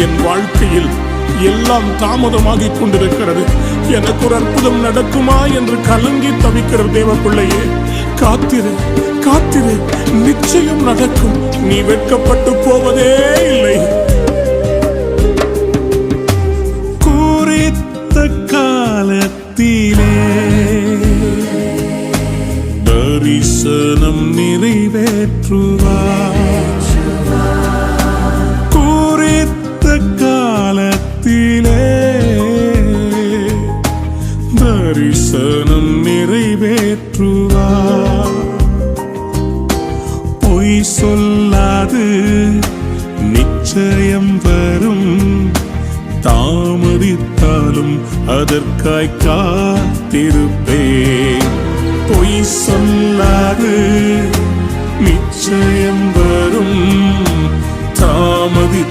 என் வாழ்க்கையில் எல்லாம் தாமதமாகிக் கொண்டிருக்கிறது, எனக்கு ஒரு அற்புதம் நடக்குமா என்று கலங்கி தவிக்கிற தேவ பிள்ளையே, காத்திரு காத்திரு, நிச்சயம் நடக்கும். நீ வெட்கப்பட்டு போவதே இல்லை. குறித்த காலத்திலே தரிசனம் நிறைவேற்றுவார். குறித்த காலத்திலே தரிசனம் நிறைவேற்றுவார். பொய் சொல்லாது நிச்சயம் வரும், தாமதித்தாலும் அதற்காய் காத்திருப்பேன். பொய் சொல்லாது நிச்சயம் வரும், தாமதி